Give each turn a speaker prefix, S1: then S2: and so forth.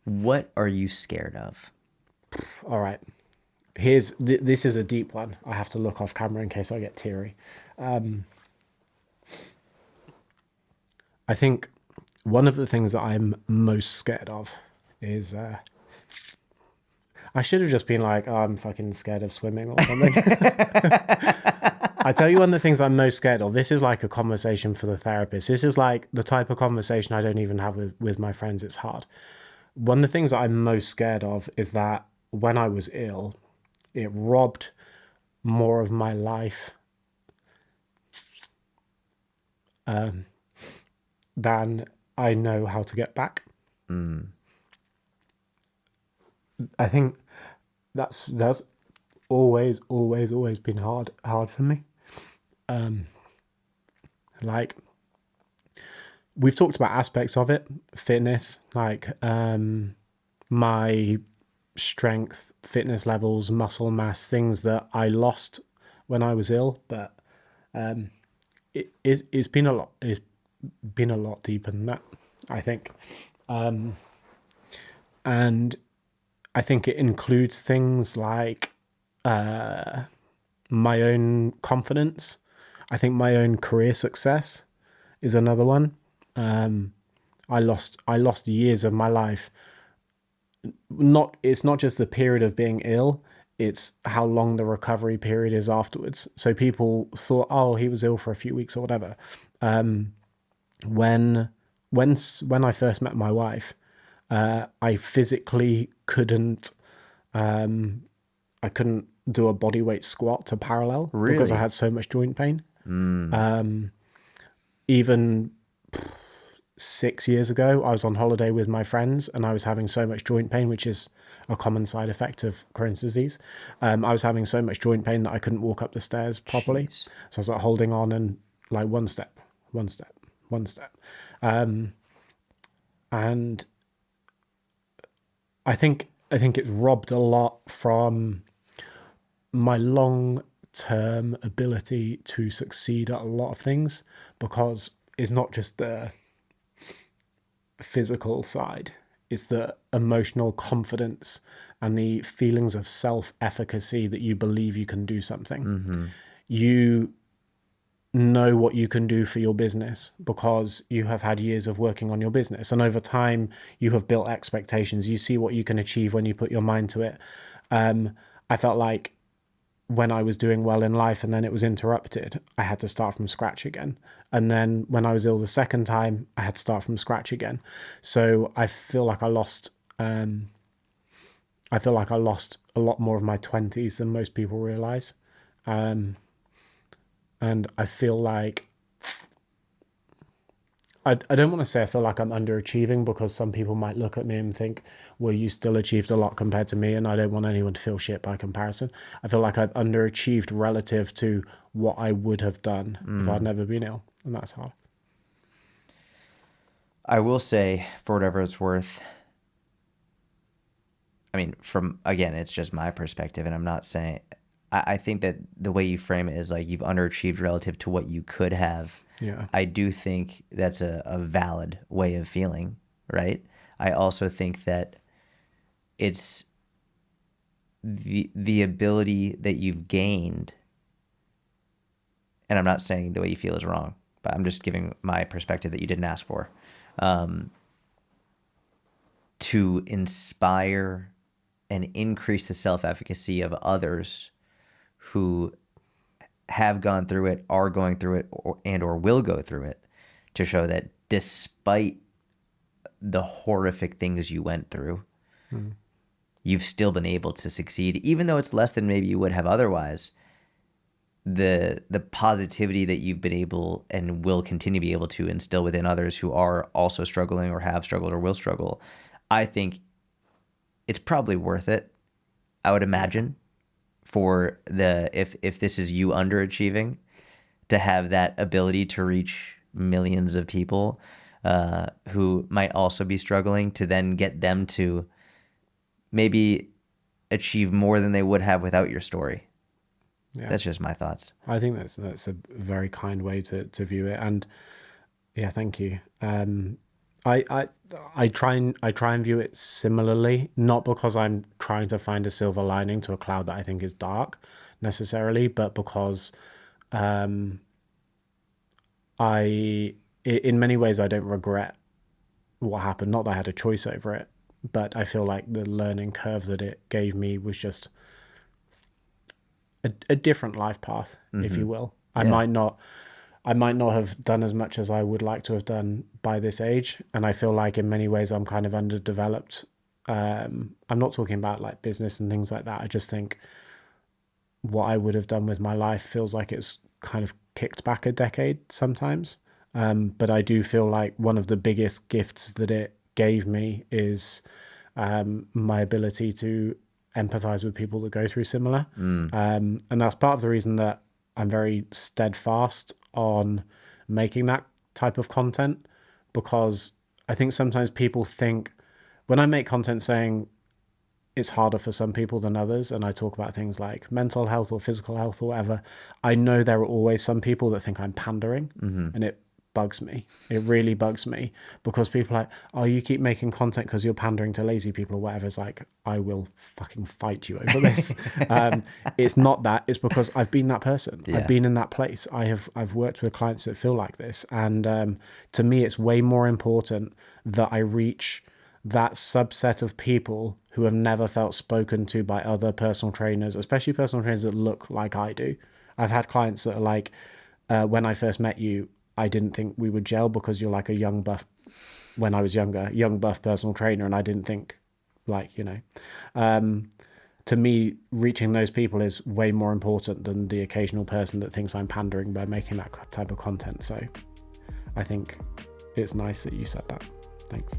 S1: What are you scared of?
S2: All right. This is a deep one. I have to look off camera in case I get teary. I think one of the things that I'm most scared of is I should have just been like, oh, I'm fucking scared of swimming or something. I tell you, one of the things I'm most scared of, this is like a conversation for the therapist. This is like the type of conversation I don't even have with my friends. It's hard. One of the things that I'm most scared of is that when I was ill, it robbed more of my life than I know how to get back. I think that's always been hard for me. Like, we've talked about aspects of it, fitness, like my strength, fitness levels, muscle mass, things that I lost when I was ill, but it's been a lot. It's been a lot deeper than that, I think, and I think it includes things like my own confidence. I think my own career success is another one. I lost years of my life. It's not just the period of being ill, it's how long the recovery period is afterwards. So people thought, oh, he was ill for a few weeks or whatever. When when I first met my wife, I physically couldn't I couldn't do a body weight squat to parallel because I
S1: Really?
S2: had so much joint pain. Even 6 years ago, I was on holiday with my friends and I was having so much joint pain, which is a common side effect of Crohn's disease. I was having so much joint pain that I couldn't walk up the stairs properly.
S1: Jeez.
S2: So I was like holding on and like one step, one step, one step. And I think it's robbed a lot from my long term ability to succeed at a lot of things, because it's not just the physical side, it's the emotional confidence and the feelings of self efficacy that you believe you can do something. You know what you can do for your business because you have had years of working on your business, and over time you have built expectations. You see what you can achieve when you put your mind to it. I felt like when I was doing well in life and then it was interrupted, I had to start from scratch again. And then when I was ill the second time, I had to start from scratch again. So I feel like I lost a lot more of my 20s than most people realize. And I feel like I don't want to say I feel like I'm underachieving, because some people might look at me and think, well, you still achieved a lot compared to me, and I don't want anyone to feel shit by comparison. I feel like I've underachieved relative to what I would have done if I'd never been ill, and that's hard.
S1: I will say, for whatever it's worth, I mean, from again, it's just my perspective, and I'm not saying. I think that the way you frame it is like you've underachieved relative to what you could have.
S2: Yeah.
S1: I do think that's a valid way of feeling, right? I also think that it's the ability that you've gained, and I'm not saying the way you feel is wrong, but I'm just giving my perspective that you didn't ask for, to inspire and increase the self-efficacy of others who have gone through it, are going through it, or will go through it, to show that despite the horrific things you went through, you've still been able to succeed, even though it's less than maybe you would have otherwise. The positivity that you've been able and will continue to be able to instill within others who are also struggling or have struggled or will struggle, I think it's probably worth it, I would imagine, for if this is you underachieving, to have that ability to reach millions of people who might also be struggling, to then get them to maybe achieve more than they would have without your story.
S2: Yeah.
S1: That's just my thoughts.
S2: I think that's a very kind way to view it. And yeah, thank you. I try and view it similarly, not because I'm trying to find a silver lining to a cloud that I think is dark necessarily, but because in many ways, I don't regret what happened. Not that I had a choice over it, but I feel like the learning curve that it gave me was just a different life path, if you will. I might not have done as much as I would like to have done by this age. And I feel like in many ways I'm kind of underdeveloped. I'm not talking about like business and things like that. I just think what I would have done with my life feels like it's kind of kicked back a decade sometimes. But I do feel like one of the biggest gifts that it gave me is my ability to empathize with people that go through similar. And that's part of the reason that I'm very steadfast on making that type of content, because I think sometimes people think when I make content saying it's harder for some people than others, and I talk about things like mental health or physical health or whatever, I know there are always some people that think I'm pandering, and it bugs me. It really bugs me, because people are like, oh, you keep making content because you're pandering to lazy people or whatever. It's like, I will fucking fight you over this. It's not that. It's because I've been that person. I've been in that place. I've worked with clients that feel like this. And to me, it's way more important that I reach that subset of people who have never felt spoken to by other personal trainers, especially personal trainers that look like I do. I've had clients that are like, when I first met you, I didn't think we would gel because you're like a young buff, when I was younger, young buff personal trainer. And I didn't think like, to me, reaching those people is way more important than the occasional person that thinks I'm pandering by making that type of content. So I think it's nice that you said that. Thanks.